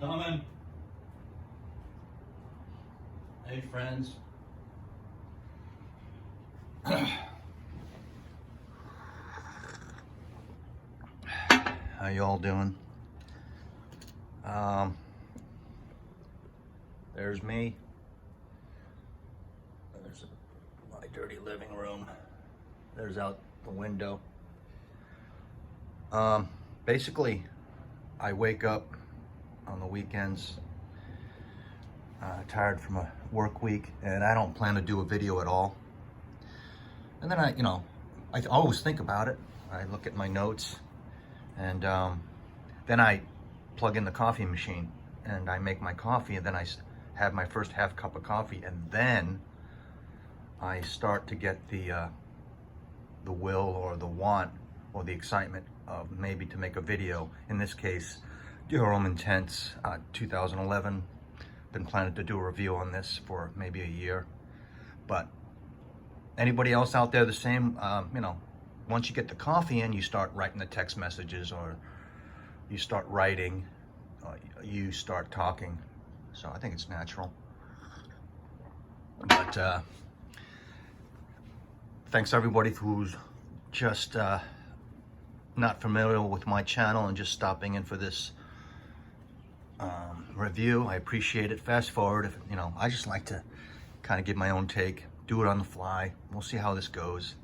Coming. Hey, friends. How you all doing? There's me. There's my dirty living room. There's out the window. Basically, I wake up on the weekends tired from a work week, and I don't plan to do a video at all. And then I always think about it. I look at my notes, and then I plug in the coffee machine and I make my coffee, and then I have my first half cup of coffee, and then I start to get the will or the want or the excitement of maybe to make a video. In this case, Dior Homme Intense 2011. Been planning to do a review on this for maybe a year. But anybody else out there the same? Once you get the coffee in, you start writing the text messages, or you start writing, you start talking. So I think it's natural. But thanks everybody who's just not familiar with my channel and just stopping in for this review. I appreciate it. Fast forward, if I just like to kind of give my own take, do it on the fly. We'll see how this goes.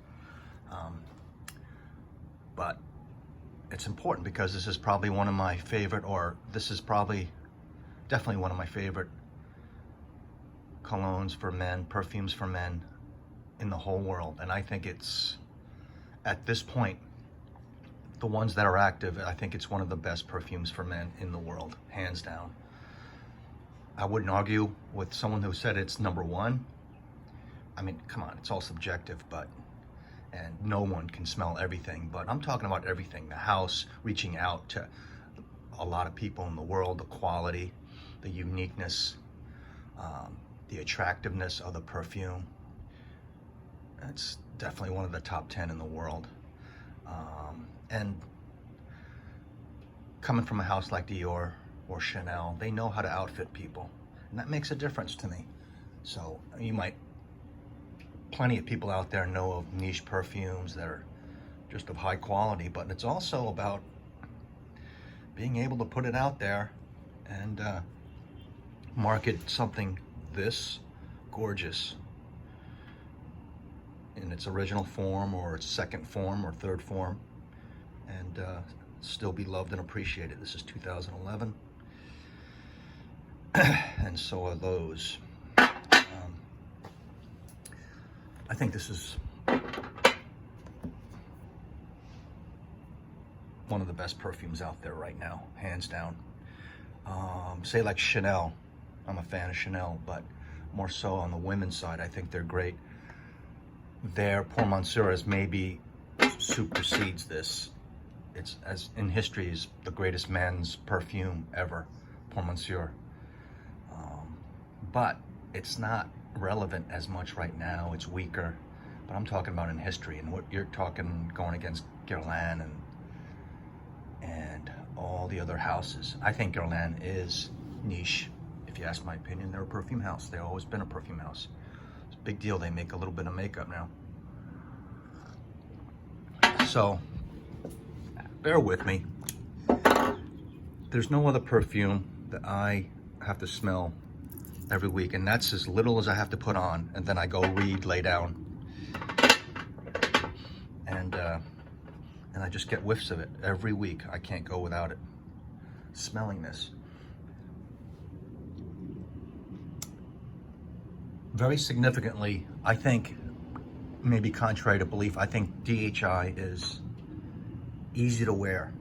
But it's important because this is probably one of my favorite, or this is probably definitely one of my favorite colognes for men, perfumes for men in the whole world. And I think it's, at this point, the ones that are active, I think it's one of the best perfumes for men in the world, hands down. I wouldn't argue with someone who said it's number one. I mean, come on, it's all subjective, and no one can smell everything, but I'm talking about everything. The house, reaching out to a lot of people in the world, the quality, the uniqueness, the attractiveness of the perfume. It's definitely one of the top 10 in the world. And coming from a house like Dior or Chanel, they know how to outfit people, and that makes a difference to me. So plenty of people out there know of niche perfumes that are just of high quality, but it's also about being able to put it out there and market something this gorgeous in its original form, or its second form, or third form, and still be loved and appreciated. This is 2011, and so are those. I think this is one of the best perfumes out there right now, hands down. Say like Chanel. I'm a fan of Chanel, but more so on the women's side. I think they're great. Their Pour Monsieur is maybe supersedes this. It's, as in history, is the greatest men's perfume ever, Pour Monsieur. But it's not relevant as much right now. It's weaker, but I'm talking about in history, and what you're talking going against Guerlain and all the other houses. I think Guerlain is niche. If you ask my opinion, they're a perfume house. They've always been a perfume house. It's a big deal. They make a little bit of makeup now. So bear with me. There's no other perfume that I have to smell every week, and that's as little as I have to put on, and then I go read, lay down, and I just get whiffs of it every week. I can't go without it. Smelling this. Very significantly, I think, maybe contrary to belief, I think DHI is easy to wear,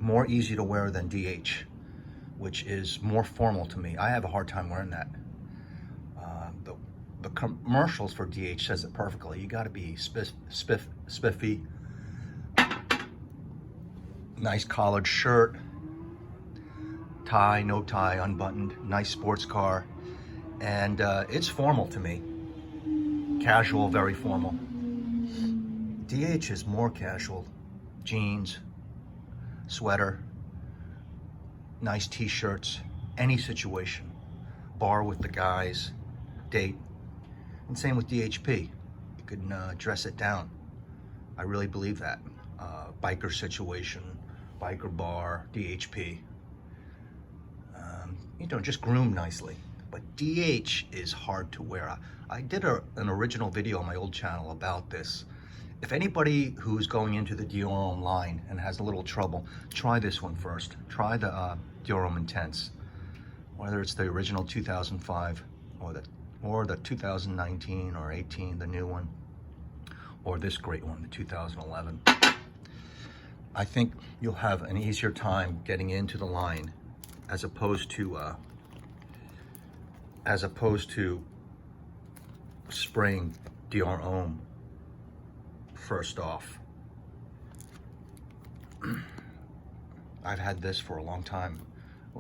more easy to wear than DH, which is more formal to me. I have a hard time wearing that. The commercials for DH says it perfectly. You got to be spiffy, nice collared shirt, tie, no tie, unbuttoned, nice sports car, and it's formal to me. Casual, very formal. DH is more casual. Jeans, sweater, nice t-shirts, any situation. Bar with the guys, date, and same with DHP. You can dress it down. I really believe that. Biker situation, biker bar, DHP. You know, just groom nicely. But DH is hard to wear. I did an original video on my old channel about this. If anybody who's going into the Dior Homme line and has a little trouble, try this one first. Try the Dior Homme Intense. Whether it's the original 2005 or the 2019 or 18, the new one, or this great one, the 2011. I think you'll have an easier time getting into the line as opposed to spraying Dior Homme first off. I've had this for a long time.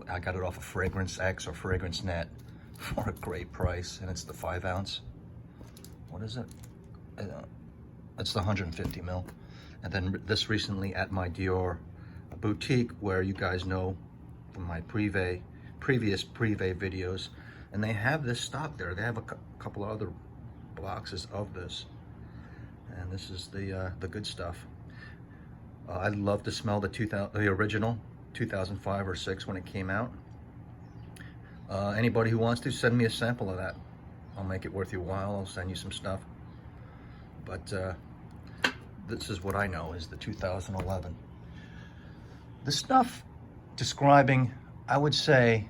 I got it off of Fragrance X or Fragrance Net for a great price, and it's the 5 ounce. What is it? It's the 150 mil. And then this recently at my Dior boutique, where you guys know from my previous Privé videos, and they have this stock there. They have a couple other boxes of this, and this is the good stuff. I love to smell the original 2005 or 6 when it came out. Anybody who wants to, send me a sample of that. I'll make it worth your while. I'll send you some stuff. But this is what I know is the 2011. The stuff describing, I would say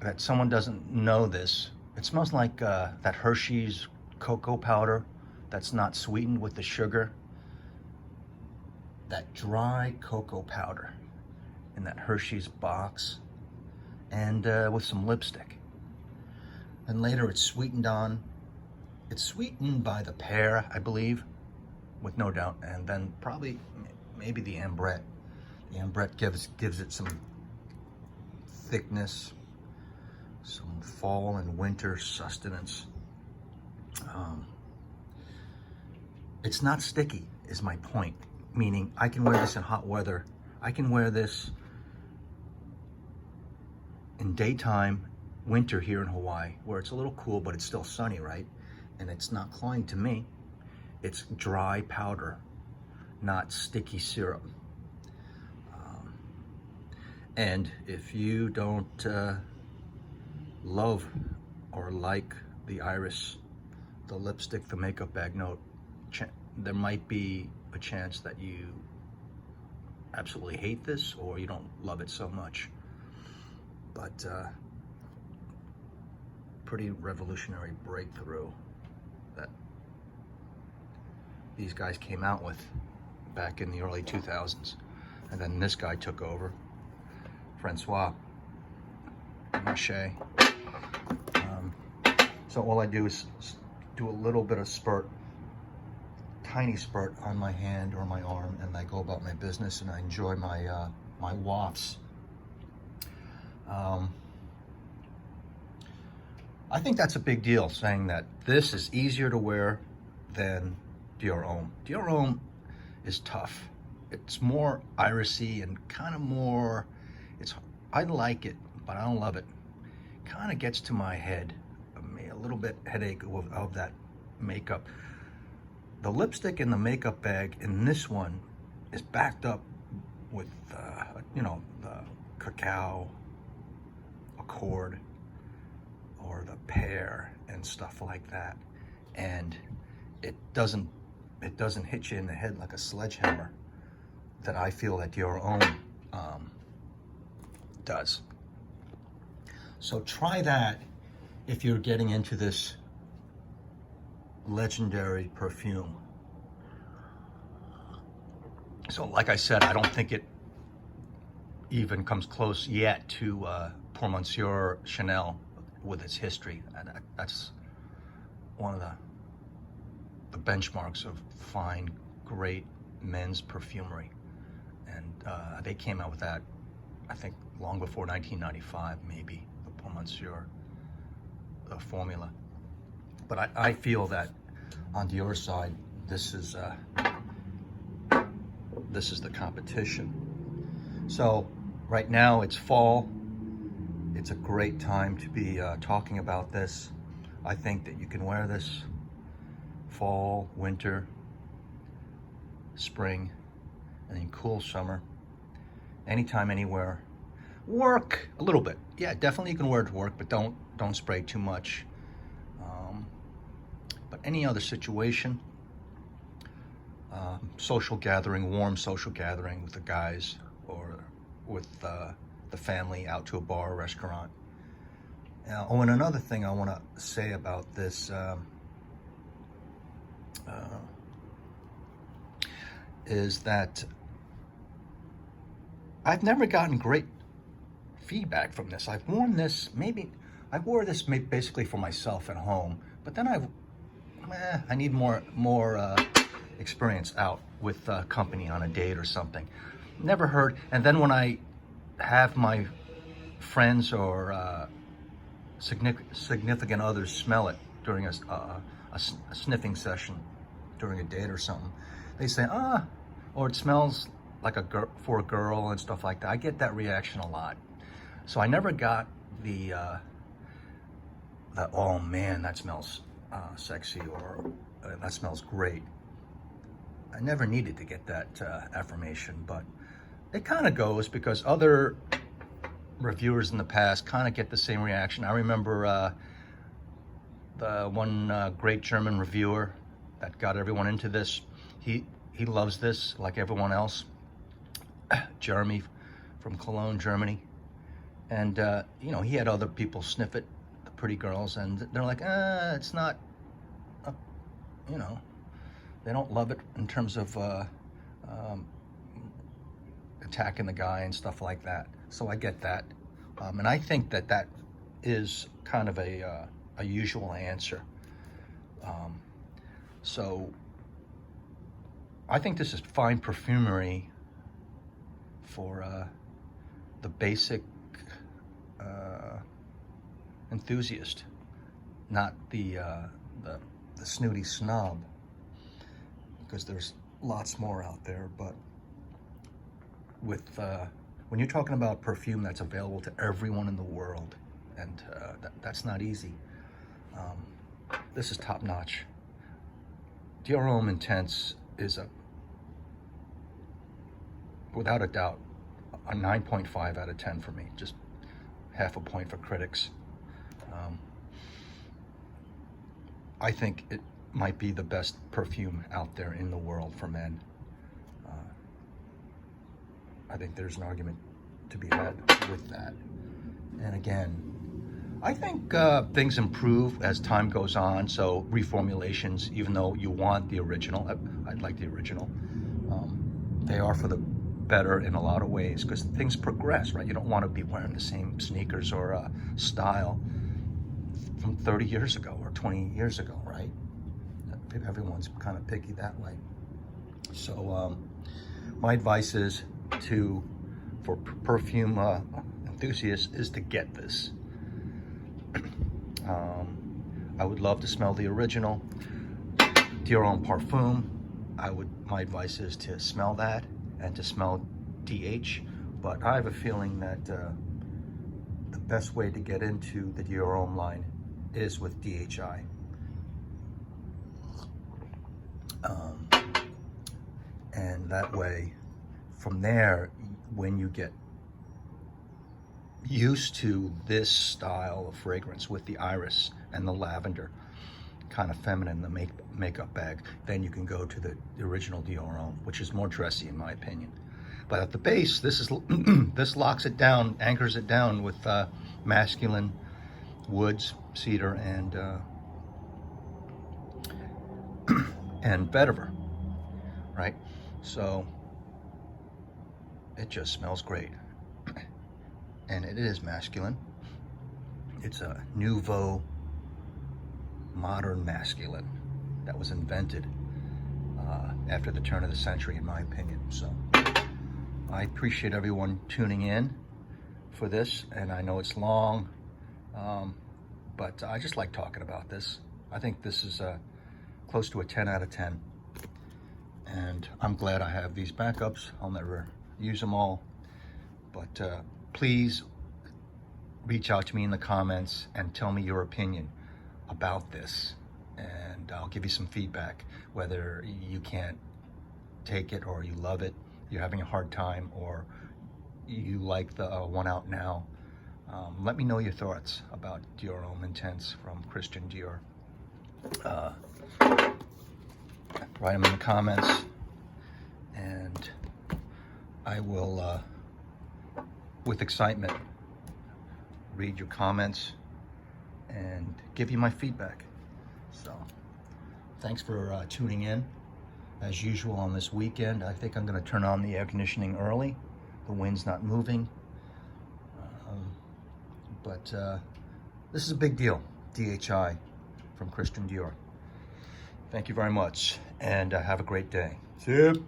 that someone doesn't know this. It smells like that Hershey's cocoa powder that's not sweetened with the sugar. That dry cocoa powder in that Hershey's box, and with some lipstick. And later it's sweetened on. It's sweetened by the pear, I believe, with no doubt, and then probably maybe the ambrette. The ambrette gives it some thickness, some fall and winter sustenance. It's not sticky, is my point. Meaning, I can wear this in hot weather. I can wear this in daytime, winter here in Hawaii, where it's a little cool, but it's still sunny, right? And it's not cloying to me. It's dry powder, not sticky syrup. And if you don't love or like the iris, the lipstick, the makeup bag note, there might be a chance that you absolutely hate this or you don't love it so much. But pretty revolutionary breakthrough that these guys came out with back in the early 2000s. And then this guy took over, Francois Mache. So all I do is do a little bit of spurt, tiny spurt on my hand or my arm, and I go about my business and I enjoy my my wafts. I think that's a big deal, saying that this is easier to wear than Dior Homme. Dior Homme is tough. It's more irisy and kind of more, I like it, but I don't love it. Kind of gets to my head, a little bit headache of that makeup. The lipstick in the makeup bag in this one is backed up with, you know, the cacao accord or the pear and stuff like that, and it doesn't hit you in the head like a sledgehammer that I feel that Dior Homme does. So try that if you're getting into this legendary perfume. So like I said, I don't think it even comes close yet to Pour Monsieur Chanel with its history. And that's one of the benchmarks of fine, great men's perfumery. And they came out with that, I think, long before 1995, maybe, the Pour Monsieur formula. But I feel that on Dior's side, this is the competition. So right now it's fall. It's a great time to be talking about this. I think that you can wear this fall, winter, spring, and in cool summer, anytime, anywhere. Work a little bit, yeah, definitely you can wear it to work, but don't spray too much. But any other situation, social gathering, warm social gathering with the guys or with the family, out to a bar or restaurant. Oh, and another thing I want to say about this is that I've never gotten great feedback from this. I've worn this, I wore this basically for myself at home, but then I need more experience out with company on a date or something. Never heard. And then when I have my friends or significant others smell it during a sniffing session during a date or something, they say, or it smells like for a girl and stuff like that. I get that reaction a lot. So I never got the oh man, that smells sexy, or that smells great. I never needed to get that affirmation, but it kind of goes because other reviewers in the past kind of get the same reaction. I remember the one great German reviewer that got everyone into this. He loves this like everyone else. Jeremy from Cologne, Germany. And, you know, he had other people sniff it, the pretty girls, and they're like, it's not, you know, they don't love it in terms of attacking the guy and stuff like that. So I get that. And I think that is kind of a usual answer. So I think this is fine perfumery for the basic enthusiast, not the snooty snob, because there's lots more out there. But with when you're talking about perfume that's available to everyone in the world, and that's not easy, this is top notch. Dior Homme Intense is without a doubt a 9.5 out of 10 for me, just half a point for critics. I think it might be the best perfume out there in the world for men. I think there's an argument to be had with that. And again, I think things improve as time goes on, so reformulations, even though you want the original, I'd like the original, they are for the better in a lot of ways, because things progress, right? You don't want to be wearing the same sneakers or style from 30 years ago or 20 years ago, right? Everyone's kind of picky that way. So my advice is for perfume enthusiasts is to get this. I would love to smell the original Dior Homme Parfum. My advice is to smell that and to smell DH, but I have a feeling that the best way to get into the Dior Homme line is with DHI. And that way, from there, when you get used to this style of fragrance with the iris and the lavender, kind of feminine, the makeup bag, then you can go to the original Dior Homme, which is more dressy in my opinion. But at the base, this is this locks it down, anchors it down with masculine woods, cedar, and vetiver, right? So it just smells great, and it is masculine. It's a nouveau, modern masculine that was invented after the turn of the century, in my opinion. So I appreciate everyone tuning in for this, and I know it's long, but I just like talking about this. I think this is close to a 10 out of 10, and I'm glad I have these backups. I'll never use them all, but please reach out to me in the comments and tell me your opinion about this. And I'll give you some feedback, whether you can't take it or you love it, you're having a hard time, or you like the one out now. Let me know your thoughts about Dior Homme Intense from Christian Dior. Write them in the comments, and I will, with excitement, read your comments and give you my feedback. So, thanks for tuning in. As usual on this weekend, I think I'm going to turn on the air conditioning early. The wind's not moving. But this is a big deal, DHI from Christian Dior. Thank you very much, and have a great day. See you.